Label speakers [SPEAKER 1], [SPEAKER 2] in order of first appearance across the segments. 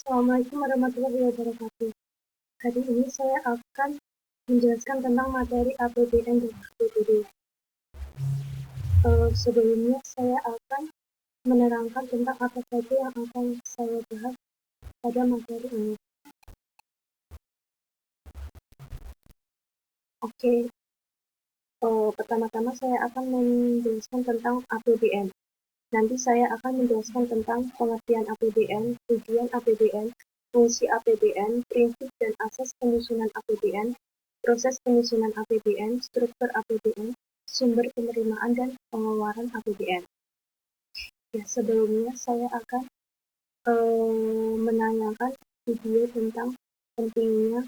[SPEAKER 1] Assalamualaikum warahmatullahi wabarakatuh. Hari ini saya akan menjelaskan tentang materi APBN dan APBD. Sebelumnya saya akan menerangkan tentang apa saja yang akan saya bahas pada materi ini. Oke, pertama-tama saya akan menjelaskan tentang APBN. Nanti saya akan menjelaskan tentang pengertian APBN, tujuan APBN, fungsi APBN, prinsip dan asas penyusunan APBN, proses penyusunan APBN, struktur APBN, sumber penerimaan dan pengeluaran APBN. Ya, sebelumnya saya akan menanyakan video tentang pentingnya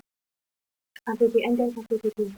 [SPEAKER 1] APBN dan APBD.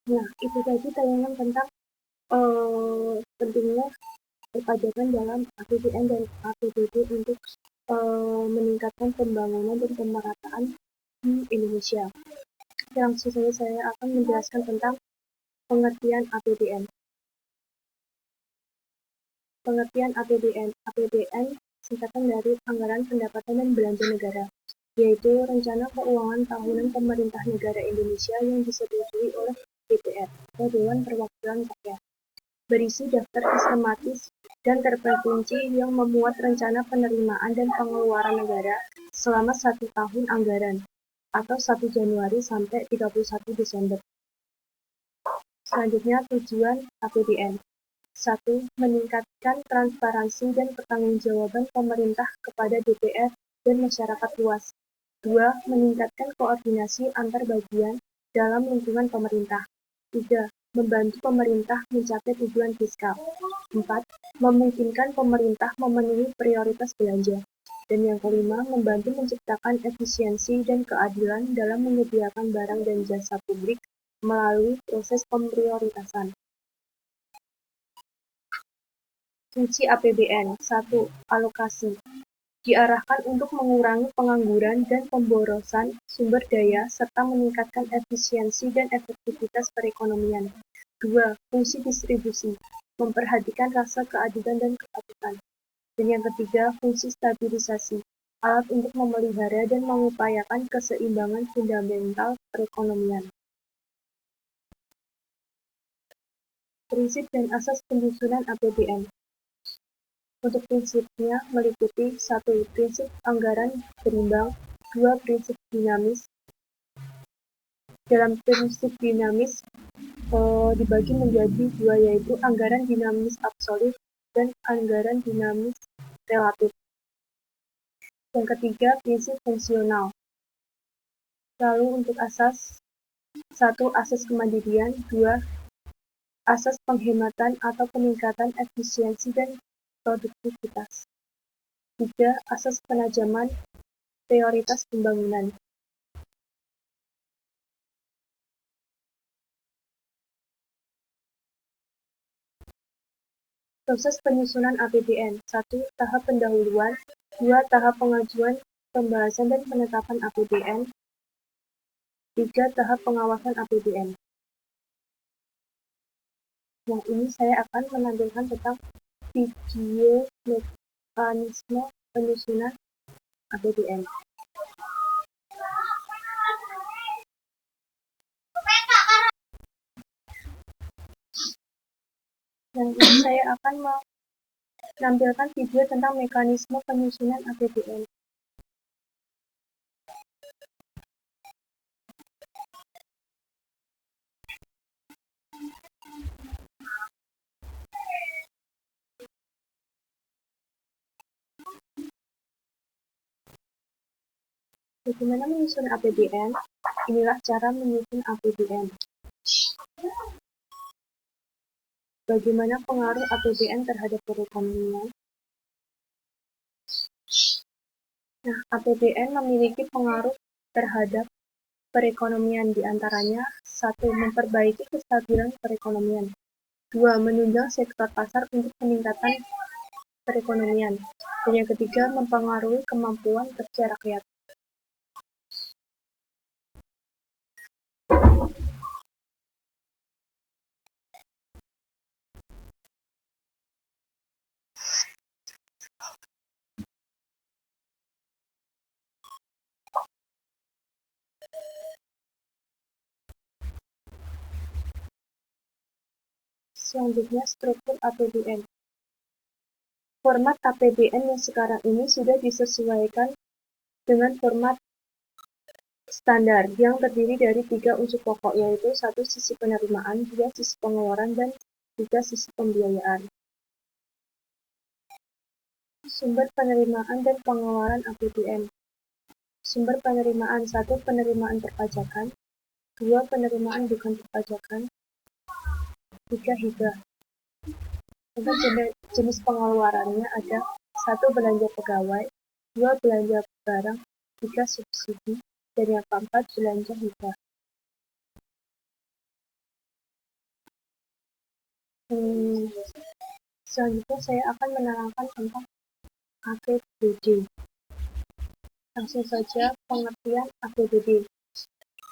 [SPEAKER 1] Nah, itu tadi tayangan tentang pentingnya perpajakan dalam APBN dan APBD untuk meningkatkan pembangunan dan pemerataan di Indonesia. Langsung saja saya akan menjelaskan tentang pengertian APBN. Pengertian APBN. APBN singkatan dari Anggaran Pendapatan dan Belanja Negara, yaitu Rencana Keuangan Tahunan Pemerintah Negara Indonesia yang disetujui oleh DPR atau Dewan Perwakilan Rakyat. Berisi daftar sistematis dan terperinci yang memuat rencana penerimaan dan pengeluaran negara selama 1 tahun anggaran atau 1 Januari sampai 31 Desember. Selanjutnya, tujuan APBN. 1. Meningkatkan transparansi dan pertanggungjawaban pemerintah kepada DPR dan masyarakat luas. 2. Meningkatkan koordinasi antar bagian dalam lingkungan pemerintah. 3. Membantu pemerintah mencapai tujuan fiskal. 4. Memungkinkan pemerintah memenuhi prioritas belanja. Dan yang kelima, membantu menciptakan efisiensi dan keadilan dalam menyediakan barang dan jasa publik melalui proses pemprioritasan. Fungsi APBN. 1. Alokasi. Diarahkan untuk mengurangi pengangguran dan pemborosan sumber daya serta meningkatkan efisiensi dan efektivitas perekonomian. 2. Fungsi distribusi. Memperhatikan rasa keadilan dan kepatutan. Dan yang ketiga, fungsi stabilisasi. Alat untuk memelihara dan mengupayakan keseimbangan fundamental perekonomian. Prinsip dan asas penyusunan APBN. Untuk prinsipnya meliputi 1. Prinsip anggaran berimbang. 2. Prinsip dinamis. Dalam prinsip dinamis dibagi menjadi 2, yaitu anggaran dinamis absolut dan anggaran dinamis relatif. Yang ketiga, prinsip fungsional. Lalu untuk asas, 1. Asas kemandirian. 2. Asas penghematan atau peningkatan efisiensi dan produktivitas. 3. Asas penajaman prioritas pembangunan. Proses penyusunan APBN. 1. Tahap pendahuluan. 2. Tahap pengajuan pembahasan dan penetapan APBN. 3. Tahap pengawasan APBN. Yang ini saya akan menampilkan tentang video mekanisme penyusunan APBN. Yang ini saya akan menampilkan video tentang mekanisme penyusunan APBN. Bagaimana menyusun APBN? Inilah cara menyusun APBN. Bagaimana pengaruh APBN terhadap perekonomian? Nah, APBN memiliki pengaruh terhadap perekonomian, diantaranya 1. Memperbaiki kestabilan perekonomian. 2. Menunjang sektor pasar untuk peningkatan perekonomian. Dan yang ketiga, mempengaruhi kemampuan kerja rakyat. Selanjutnya, struktur APBN. Format APBN yang sekarang ini sudah disesuaikan dengan format standar yang terdiri dari 3 unsur pokok, yaitu 1. Sisi penerimaan, 2. Sisi pengeluaran, dan 3. Sisi pembiayaan. Sumber penerimaan dan pengeluaran APBN. Sumber penerimaan: 1. Penerimaan perpajakan, 2. Penerimaan bukan perpajakan, 3. hibah. Untuk jenis pengeluarannya ada 1. Belanja pegawai, 2. Belanja barang, 3. Subsidi, dan yang keempat belanja hibah. Selanjutnya saya akan menerangkan tentang APBD. Langsung saja pengertian APBD,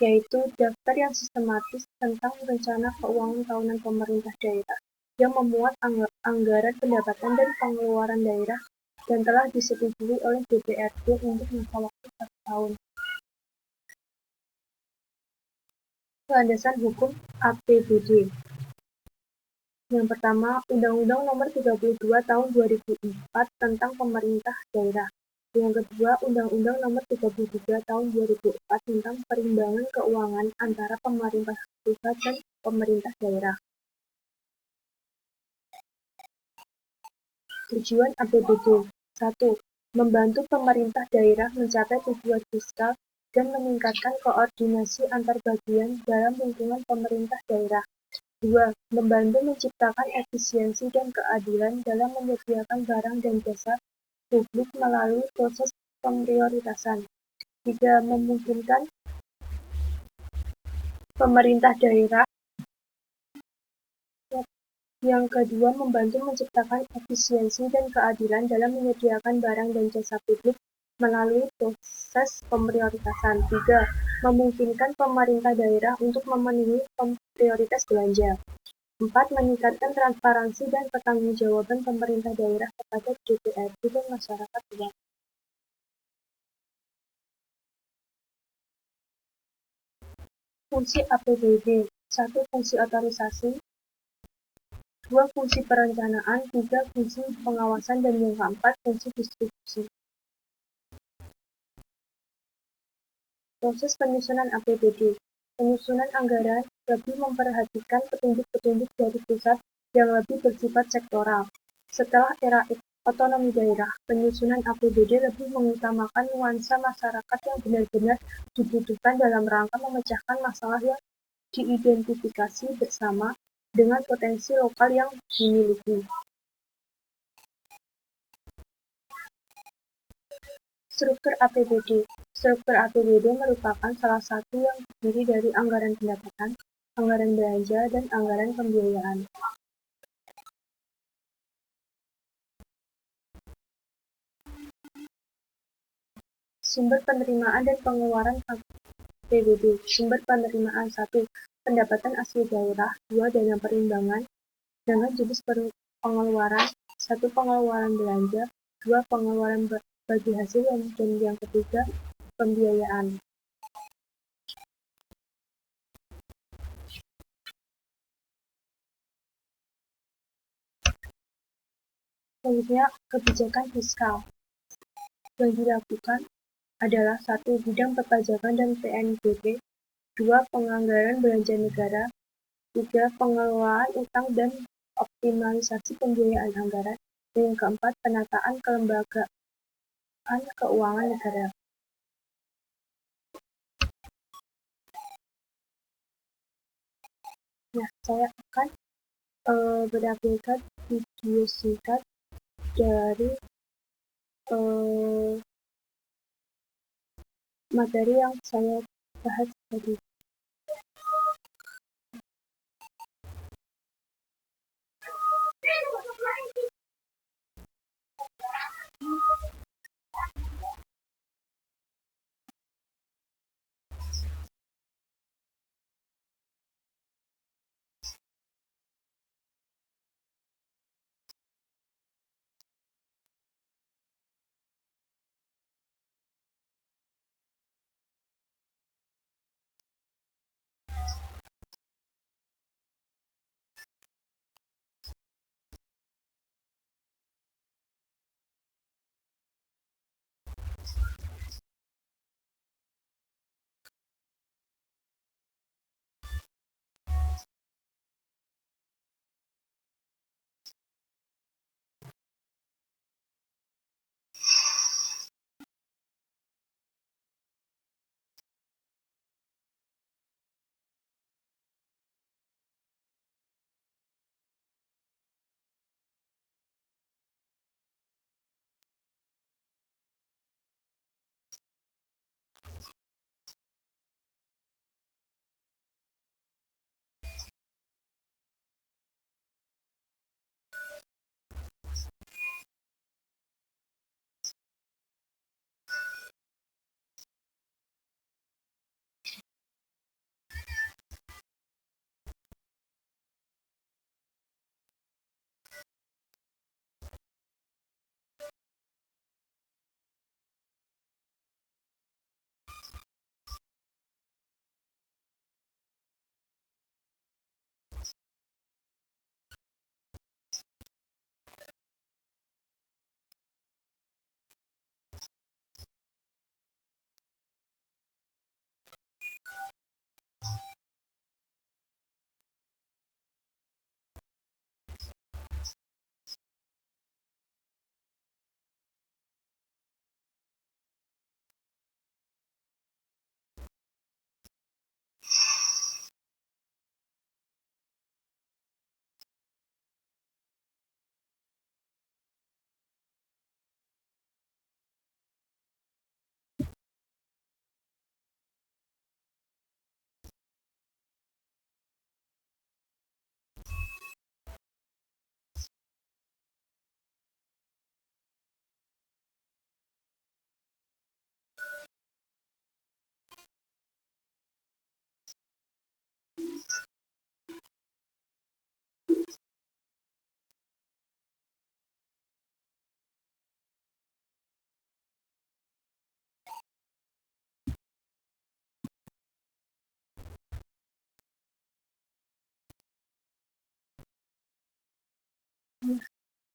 [SPEAKER 1] yaitu daftar yang sistematis tentang rencana keuangan tahunan pemerintah daerah yang memuat anggaran pendapatan dan pengeluaran daerah dan telah disetujui oleh DPRD untuk masa waktu 1 tahun. Landasan hukum APBD. Yang pertama, Undang-Undang Nomor 32 Tahun 2004 tentang Pemerintah Daerah. Yang kedua, Undang-Undang Nomor 33 Tahun 2004 tentang Perimbangan Keuangan antara pemerintah pusat dan pemerintah daerah. Tujuan APBD: 1. Membantu pemerintah daerah mencapai tujuan fiskal dan meningkatkan koordinasi antar bagian dalam lingkungan pemerintah daerah. 2. Membantu menciptakan efisiensi dan keadilan dalam menyediakan barang dan jasa publik melalui proses pemprioritasan. 3. Memungkinkan pemerintah daerah. Yang kedua, membantu menciptakan efisiensi dan keadilan dalam menyediakan barang dan jasa publik melalui proses pemprioritasan. 3. Memungkinkan pemerintah daerah untuk memenuhi prioritas belanja. 4. Meningkatkan transparansi dan pertanggungjawaban pemerintah daerah kepada DPRD dan masyarakat luas. Fungsi APBD: 1. Fungsi otorisasi, 2. Fungsi perencanaan, 3. Fungsi pengawasan, dan yang keempat, fungsi distribusi. Proses penyusunan APBD. Penyusunan anggaran lebih memperhatikan petunjuk-petunjuk dari pusat yang lebih bersifat sektoral. Setelah era otonomi daerah, penyusunan APBD lebih mengutamakan nuansa masyarakat yang benar-benar dibutuhkan dalam rangka memecahkan masalah yang diidentifikasi bersama dengan potensi lokal yang dimiliki. Struktur APBD. Struktur APBD merupakan salah satu yang terdiri dari anggaran pendapatan, anggaran belanja, dan anggaran pembiayaan. Sumber penerimaan dan pengeluaran APBD. Sumber penerimaan 1. Pendapatan asli daerah. 2. Dana perimbangan. Dengan jenis pengeluaran 1. Pengeluaran belanja. 2. Pengeluaran bagi hasil, dan yang ketiga pembiayaan. Selanjutnya, kebijakan fiskal yang dilakukan adalah 1. Bidang perpajakan dan PNBP. 2. Penganggaran belanja negara. 3. Pengelolaan utang dan optimalisasi pembiayaan anggaran. Dan yang keempat, penataan kelembagaan keuangan negara. Nah, saya akan menampilkan video singkat dari materi yang saya bahas tadi.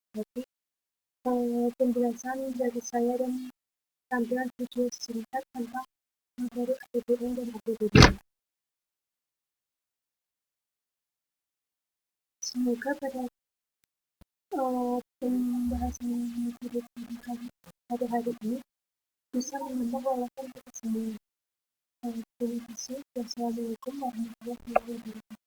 [SPEAKER 1] Jadi, penjelasan dari saya dan tampilan video singkat tentang materi APBN dan APBD. Semoga pada pembahasan materi pada hari ini bisa menambah wawasan kita semua. Terima kasih. Wassalamualaikum warahmatullahi wabarakatuh.